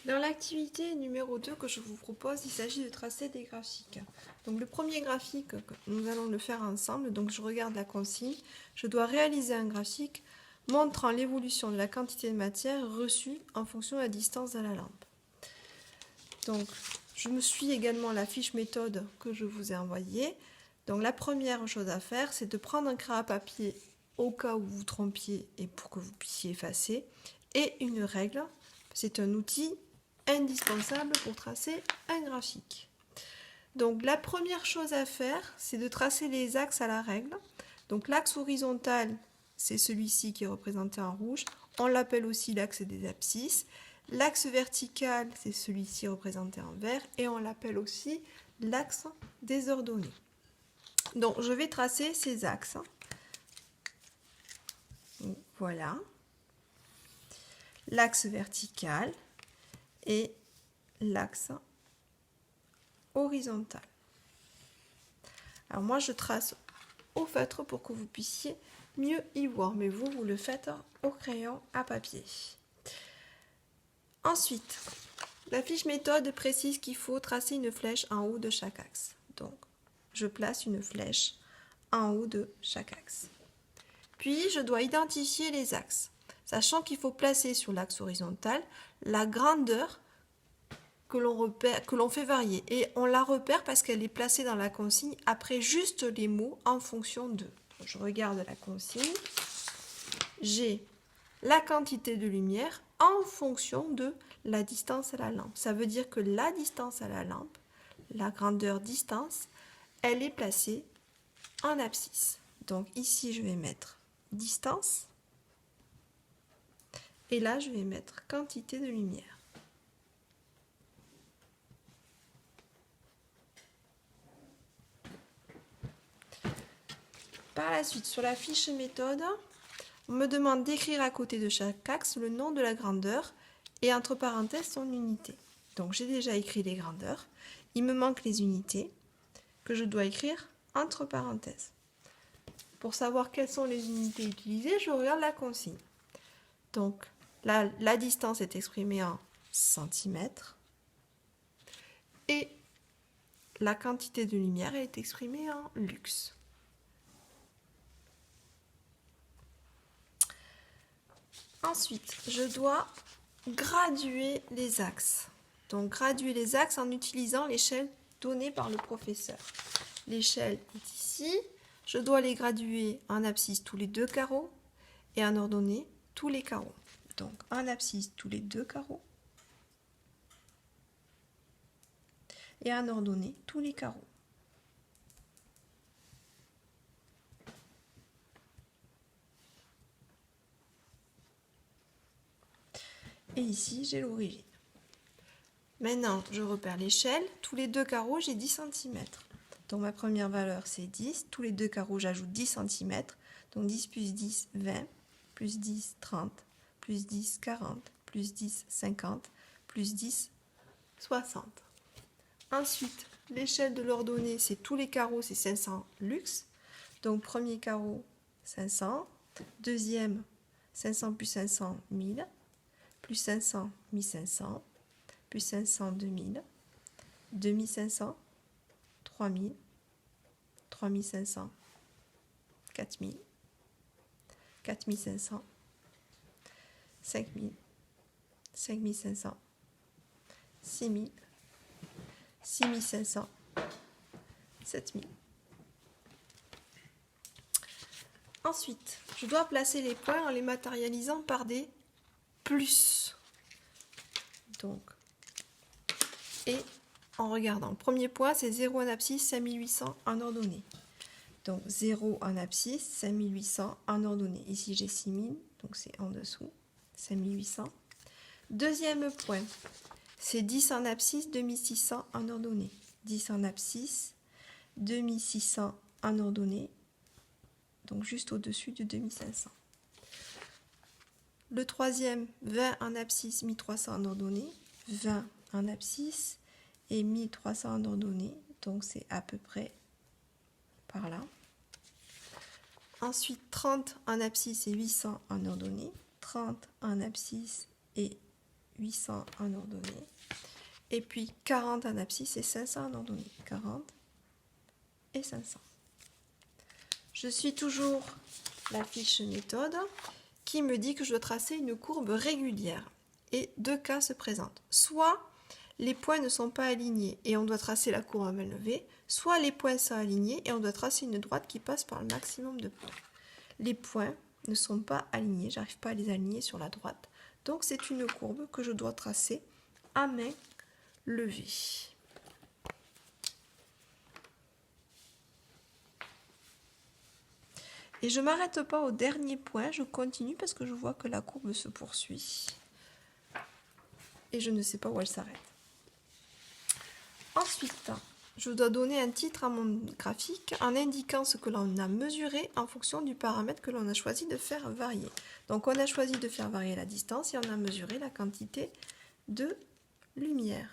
Dans l'activité numéro 2 que je vous propose, il s'agit de tracer des graphiques. Donc le premier graphique, nous allons le faire ensemble. Donc je regarde la consigne. Je dois réaliser un graphique montrant l'évolution de la quantité de matière reçue en fonction de la distance de la lampe. Donc je me suis également la fiche méthode que je vous ai envoyée. Donc la première chose à faire, c'est de prendre un crayon à papier au cas où vous vous trompiez et pour que vous puissiez effacer. Et une règle, c'est un outil indispensable pour tracer un graphique. Donc la première chose à faire, c'est de tracer les axes à la règle. Donc l'axe horizontal, c'est celui-ci qui est représenté en rouge. On l'appelle aussi l'axe des abscisses. L'axe vertical, c'est celui-ci représenté en vert. Et on l'appelle aussi l'axe des ordonnées. Donc je vais tracer ces axes. Donc, voilà. L'axe vertical et l'axe horizontal. Alors moi je trace au feutre pour que vous puissiez mieux y voir, mais vous le faites au crayon à papier. Ensuite, la fiche méthode précise qu'il faut tracer une flèche en haut de chaque axe. Donc je place une flèche en haut de chaque axe. Puis je dois identifier les axes, sachant qu'il faut placer sur l'axe horizontal la grandeur que l'on fait varier. Et on la repère parce qu'elle est placée dans la consigne après juste les mots en fonction de. Donc, je regarde la consigne. J'ai la quantité de lumière en fonction de la distance à la lampe. Ça veut dire que la distance à la lampe, la grandeur distance, elle est placée en abscisse. Donc ici, je vais mettre distance. Et là, je vais mettre quantité de lumière. Par la suite, sur la fiche méthode, on me demande d'écrire à côté de chaque axe le nom de la grandeur et entre parenthèses son unité. Donc j'ai déjà écrit les grandeurs. Il me manque les unités que je dois écrire entre parenthèses. Pour savoir quelles sont les unités utilisées, je regarde la consigne. Donc la distance est exprimée en centimètres et la quantité de lumière est exprimée en lux. Ensuite, je dois graduer les axes. Donc, graduer les axes en utilisant l'échelle donnée par le professeur. L'échelle est ici. Je dois les graduer en abscisse tous les deux carreaux et en ordonnée tous les carreaux. Donc, en abscisse tous les deux carreaux et en ordonnée tous les carreaux. Et ici, j'ai l'origine. Maintenant, je repère l'échelle. Tous les deux carreaux, j'ai 10 cm. Donc ma première valeur, c'est 10. Tous les deux carreaux, j'ajoute 10 cm. Donc 10 plus 10, 20. Plus 10, 30. Plus 10, 40. Plus 10, 50. Plus 10, 60. Ensuite, l'échelle de l'ordonnée, c'est tous les carreaux, c'est 500 lux. Donc premier carreau, 500. Deuxième, 500 plus 500, 1000. Plus 500, 1500. Plus 500, 2000. 2500. 3000. 3500. 4000. 4500. 5000. 5500. 6000. 6500. 7000. Ensuite, je dois placer les points en les matérialisant par des plus. Donc, et en regardant, le premier point, c'est 0 en abscisse, 5800 en ordonnée. Donc 0 en abscisse, 5800 en ordonnée. Ici, j'ai 6000, donc c'est en dessous, 5800. Deuxième point, c'est 10 en abscisse, 2600 en ordonnée. 10 en abscisse, 2600 en ordonnée, donc juste au-dessus de 2500. Le troisième, 20 en abscisse, 1300 en ordonnée, 20 en abscisse et 1300 en ordonnée, donc c'est à peu près par là. Ensuite, 30 en abscisse et 800 en ordonnée, 30 en abscisse et 800 en ordonnée. Et puis 40 en abscisse et 500 en ordonnée. 40 et 500. Je suis toujours la fiche méthode qui me dit que je dois tracer une courbe régulière. Et deux cas se présentent. Soit les points ne sont pas alignés et on doit tracer la courbe à main levée, soit les points sont alignés et on doit tracer une droite qui passe par le maximum de points. Les points ne sont pas alignés, j'arrive pas à les aligner sur la droite. Donc c'est une courbe que je dois tracer à main levée. Et je ne m'arrête pas au dernier point, je continue parce que je vois que la courbe se poursuit. Et je ne sais pas où elle s'arrête. Ensuite, je dois donner un titre à mon graphique en indiquant ce que l'on a mesuré en fonction du paramètre que l'on a choisi de faire varier. Donc on a choisi de faire varier la distance et on a mesuré la quantité de lumière.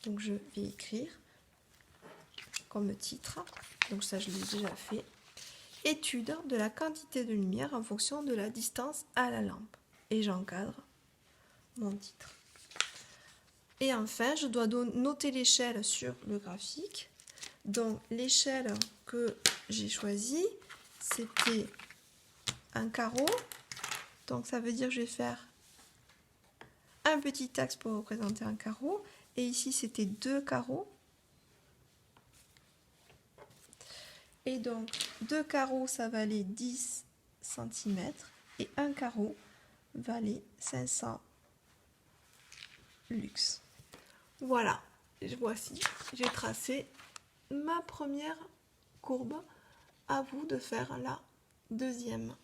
Donc je vais écrire comme titre, donc ça je l'ai déjà fait. Étude de la quantité de lumière en fonction de la distance à la lampe. Et j'encadre mon titre. Et enfin, je dois noter l'échelle sur le graphique. Donc l'échelle que j'ai choisie, c'était un carreau. Donc ça veut dire que je vais faire un petit axe pour représenter un carreau. Et ici, c'était 2 carreaux. Et donc, 2 carreaux, ça valait 10 cm. Et un carreau valait 500 lux. Voilà, voici, j'ai tracé ma première courbe. À vous de faire la deuxième.